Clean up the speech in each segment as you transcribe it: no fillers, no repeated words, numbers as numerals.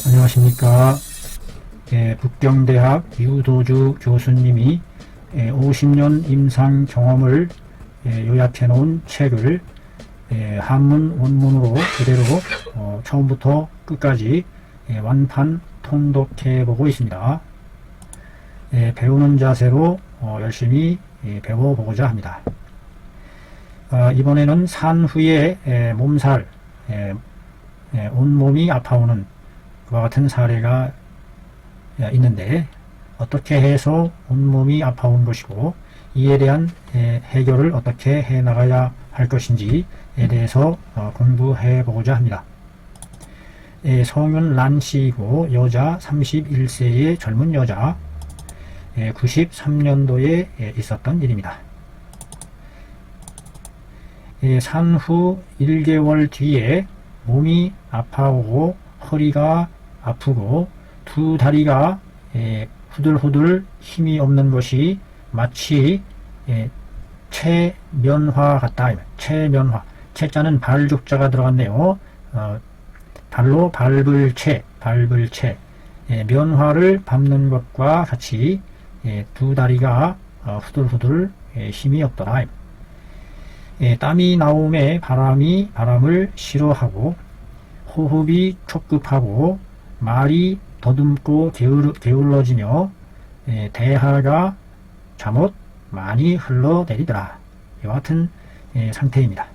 안녕하십니까. 북경대학 유도주 교수님이 50년 임상 경험을 요약해 놓은 책을 한문 원문으로 그대로 처음부터 끝까지 완판 통독해 보고 있습니다. 배우는 자세로 열심히 배워보고자 합니다. 이번에는 산후에 몸살, 온몸이 아파오는 그와 같은 사례가 있는데, 어떻게 해서 온몸이 아파온 것이고 이에 대한 해결을 어떻게 해 나가야 할 것인지에 대해서 공부해 보고자 합니다. 성은 란씨이고 여자 31세의 젊은 여자, 93년도에 있었던 일입니다. 산후 1개월 뒤에 몸이 아파오고 허리가 아프고 두 다리가 후들후들 힘이 없는 것이 마치 체면화 같다. 체면화. 체자는 발족자가 들어갔네요. 발로 밟을 채. 면화를 밟는 것과 같이 두 다리가 후들후들 힘이 없더라. 땀이 나오매 바람을 싫어하고 호흡이 촉급하고 말이 더듬고 게을러지며 대하가 잠옷 많이 흘러내리더라. 이와 같은 상태입니다.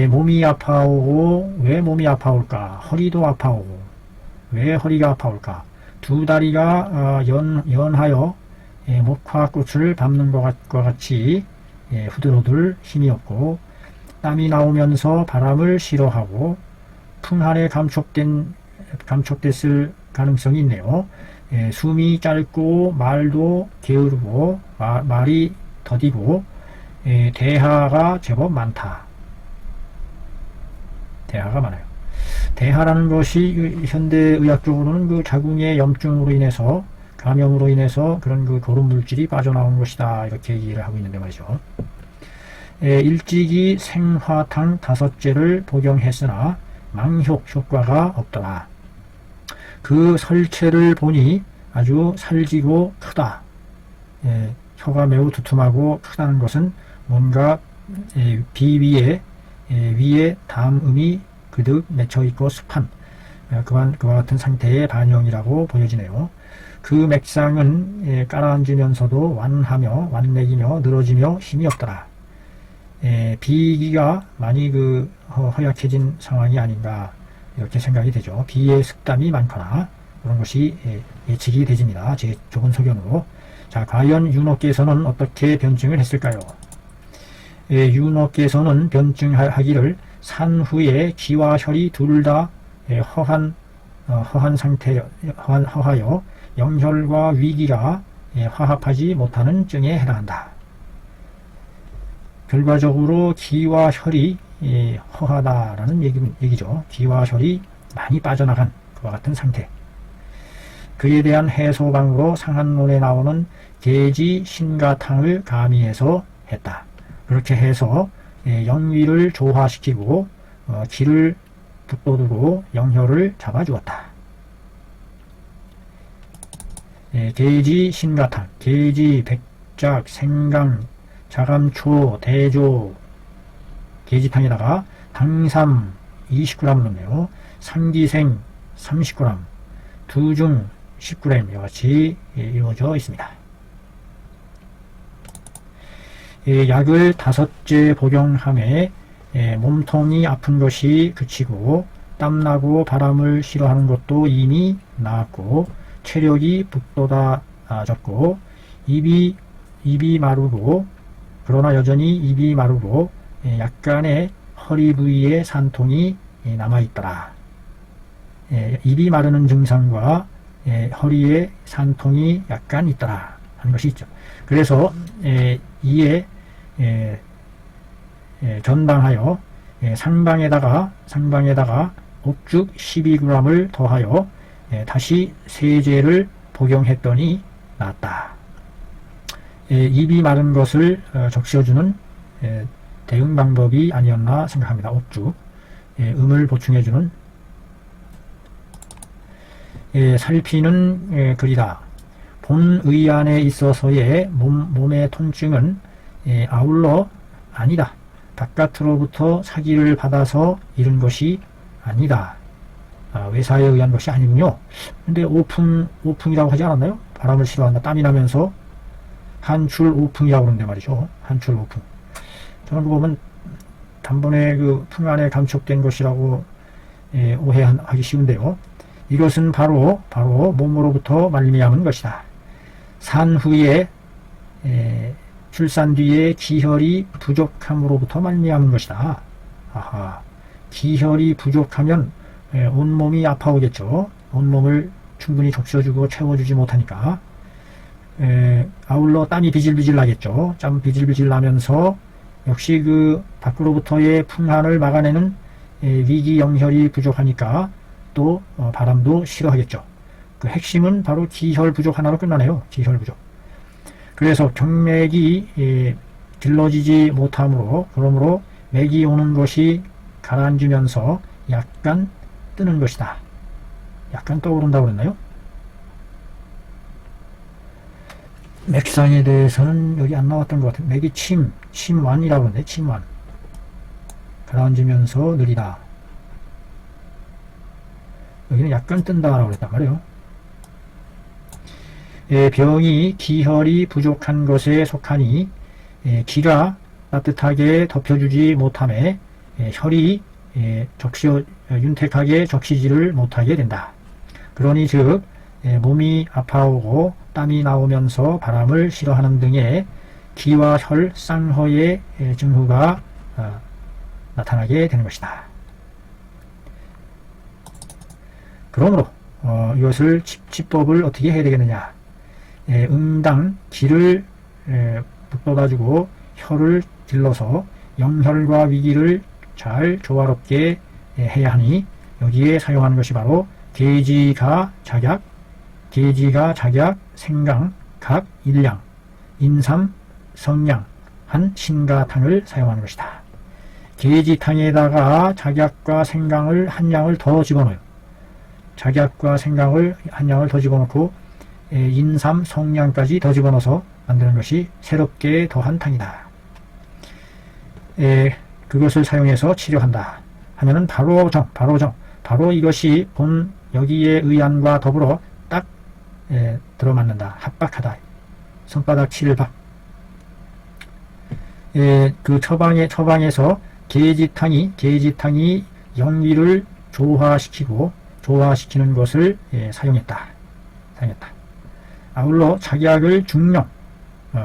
몸이 아파오고 왜 몸이 아파올까? 허리도 아파오고 왜 허리가 아파올까? 두 다리가 연하여 목화꽃을 밟는 것과 같이 후들후들 힘이 없고 땀이 나오면서 바람을 싫어하고 풍한에 감촉됐을 가능성이 있네요. 숨이 짧고 말도 게으르고 말이 더디고 대하가 제법 많다. 대하가 많아요. 대하라는 것이 현대의학적으로는 그 자궁의 염증으로 인해서 감염으로 인해서 그런 그 고름 물질이 빠져나온 것이다, 이렇게 얘기를 하고 있는데 말이죠. 일찍이 생화탕 5제를 복용했으나 망효 효과가 없더라. 그 설체를 보니 아주 살지고 크다. 혀가 매우 두툼하고 크다는 것은 뭔가 비위에 위에 담음이 그득 맺혀있고 습한 그와 같은 상태의 반영이라고 보여지네요. 그 맥상은 깔아앉으면서도 완맥이며 늘어지며 힘이 없더라. 비기가 많이 허약해진 상황이 아닌가, 이렇게 생각이 되죠. 비의 습담이 많거나 그런 것이 예측이 되집니다. 제 좁은 소견으로. 자, 과연 윤호께서는 어떻게 변증을 했을까요? 윤호께서는 변증하기를 산후에 기와 혈이 둘 다 허하여 영혈과 위기가 화합하지 못하는 증에 해당한다. 결과적으로 기와 혈이 허하다라는 얘기죠. 기와 혈이 많이 빠져나간 그와 같은 상태. 그에 대한 해소방으로 상한론에 나오는 계지 신가탕을 가미해서 했다. 그렇게 해서 영위를 조화시키고 기를 북돋우고 영혈을 잡아주었다. 계지 신가탕, 계지, 백작, 생강, 자감초, 대조, 계지탕에다가 당삼 20g 넣네요. 상기생 30g, 두중 10g 이와 같이 이루어져 있습니다. 약을 5제 복용함에 몸통이 아픈 것이 그치고 땀나고 바람을 싫어하는 것도 이미 나았고 체력이 북돋아졌고 입이 마르고, 그러나 여전히 입이 마르고 약간의 허리 부위에 산통이 남아있더라. 입이 마르는 증상과 허리에 산통이 약간 있더라 하는 것이 있죠. 그래서 이에 전당하여 상방에다가 옥죽 12g을 더하여 다시 세제를 복용했더니 낫다. 입이 마른 것을 적셔주는 대응 방법이 아니었나 생각합니다. 옥죽. 음을 보충해주는 살피는 글이다. 본의 안에 있어서의 몸의 통증은 아울러 아니다. 바깥으로부터 사기를 받아서 이른 것이 아니다. 외사에 의한 것이 아니군요. 근데 오풍이라고 하지 않았나요? 바람을 싫어한다. 땀이 나면서 한출 오풍이라고 그러는데 말이죠. 한출 오풍. 저는 그거 보면 단번에 그 풍 안에 감촉된 것이라고 오해하기 쉬운데요. 이것은 바로 몸으로부터 말미암은 것이다. 산 후에 출산 뒤에 기혈이 부족함으로부터 말미암은 것이다. 아하, 기혈이 부족하면 온몸이 아파오겠죠. 온몸을 충분히 적셔주고 채워주지 못하니까. 아울러 땀이 비질비질 나겠죠. 땀 비질비질 나면서 역시 그 밖으로부터의 풍한을 막아내는 위기영혈이 부족하니까 또 바람도 싫어하겠죠. 그 핵심은 바로 기혈 부족 하나로 끝나네요. 기혈 부족. 그래서 경맥이 길러지지 못하므로, 그러므로 맥이 오는 것이 가라앉으면서 약간 뜨는 것이다. 약간 떠오른다고 그랬나요? 맥상에 대해서는 여기 안 나왔던 것 같아요. 맥이 침완이라고 그러는데, 침완. 가라앉으면서 느리다. 여기는 약간 뜬다라고 그랬단 말이에요. 병이 기혈이 부족한 것에 속하니 기가 따뜻하게 덮여주지 못함에 혈이 윤택하게 적시지를 못하게 된다. 그러니 즉 몸이 아파오고 땀이 나오면서 바람을 싫어하는 등의 기와 혈 쌍허의 증후가 나타나게 되는 것이다. 그러므로 이것을 치법을 어떻게 해야 되겠느냐. 응당 기를 북돋아주고 혈을 길러서 영혈과 위기를 잘 조화롭게 해야 하니 여기에 사용하는 것이 바로 계지가 작약, 생강, 각, 일량, 인삼, 성냥, 한 신가탕을 사용하는 것이다. 계지탕에다가 작약과 생강을 한 양을 더 집어넣어요. 작약과 생강을 한 양을 더 집어넣고 인삼, 성냥까지 더 집어넣어서 만드는 것이 새롭게 더한 탕이다. 그것을 사용해서 치료한다 하면은 바로 이것이 본 여기에 의안과 더불어 딱 들어맞는다. 합박하다. 손바닥 7박. 그 처방에서 계지탕이 영기를 조화시키는 것을 사용했다. 아울러 작약을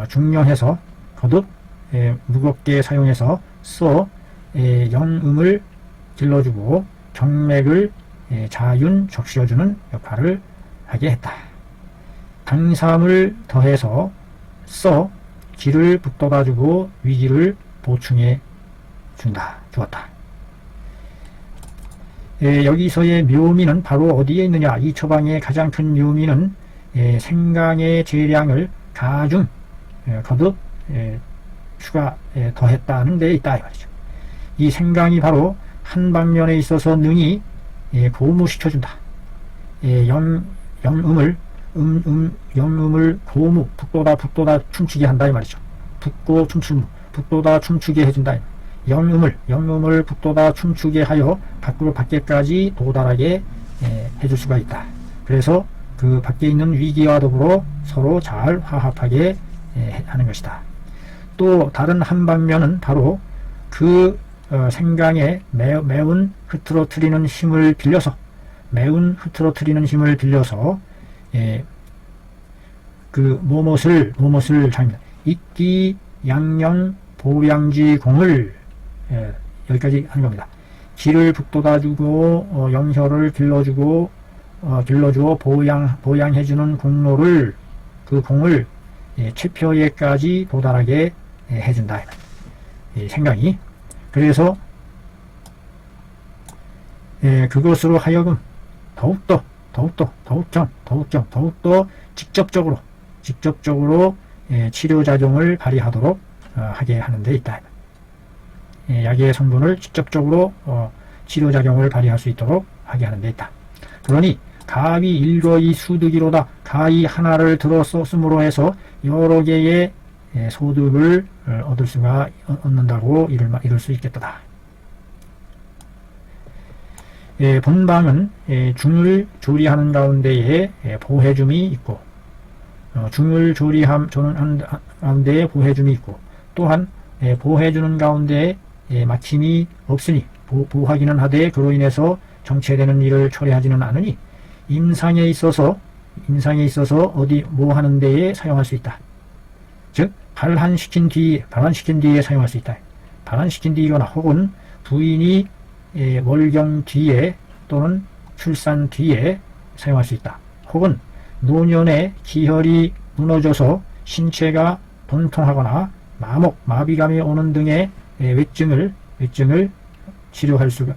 중령해서 거듭 무겁게 사용해서 영음을 길러주고 경맥을 자윤 적셔주는 역할을 하게 했다. 당삼을 더해서 기를 북돋아주고 위기를 보충해 주었다. 여기서의 묘미는 바로 어디에 있느냐. 이 처방의 가장 큰 묘미는 생강의 재량을 가중 거듭 더했다는 데 있다 이 말이죠. 이 생강이 바로 한 방면에 있어서 능히 고무시켜준다. 영음을 고무 북돋아 춤추게 한다 이 말이죠. 북고 춤추무 북돋아 춤추게 해준다. 영음을 북돋아 춤추게 하여 밖에까지 도달하게 해줄 수가 있다. 그래서 그 밖에 있는 위기와 더불어 서로 잘 화합하게 하는 것이다. 또 다른 한 방면은 바로 그 생강의 매운 흐트러트리는 힘을 빌려서 그 무엇을 잡니다. 이끼 양령 보양지 공을 여기까지 하는 겁니다. 기를 북돋아주고 영혈을 길러주어 보양해주는 공로를 그 공을 최표에까지 도달하게 해준다. 생각이. 그래서 그것으로 하여금 더욱더 직접적으로 치료작용을 발휘하도록 하게 하는 데 있다. 약의 성분을 직접적으로 치료작용을 발휘할 수 있도록 하게 하는 데 있다. 그러니 가위 일거이 수득이로다. 가위 하나를 들어 썼음으로 해서 여러 개의 소득을 얻는다고 이룰 수 있겠다. 본방은 중을 조리하는 가운데에 보해줌이 있고, 중을 조리하는 가운데에 보해줌이 있고, 또한 보해주는 가운데에 막힘이 없으니 보하기는 하되 그로 인해서 정체되는 일을 초래하지는 않으니 임상에 있어서 어디 뭐 하는 데에 사용할 수 있다. 즉 발한시킨 뒤에 사용할 수 있다. 발한시킨 뒤거나 혹은 부인이 월경 뒤에 또는 출산 뒤에 사용할 수 있다. 혹은 노년에 기혈이 무너져서 신체가 돈통하거나 마비감이 오는 등의 외증을 치료할 수가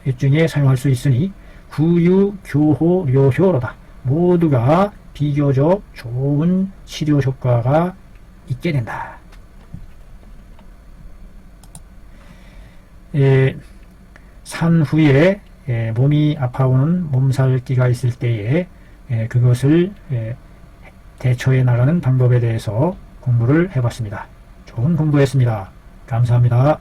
외증에 사용할 수 있으니 구유, 교호, 료효로다. 모두가 비교적 좋은 치료 효과가 있게 된다. 산 후에 몸이 아파오는 몸살기가 있을 때에 그것을 대처해 나가는 방법에 대해서 공부를 해봤습니다. 좋은 공부였습니다. 감사합니다.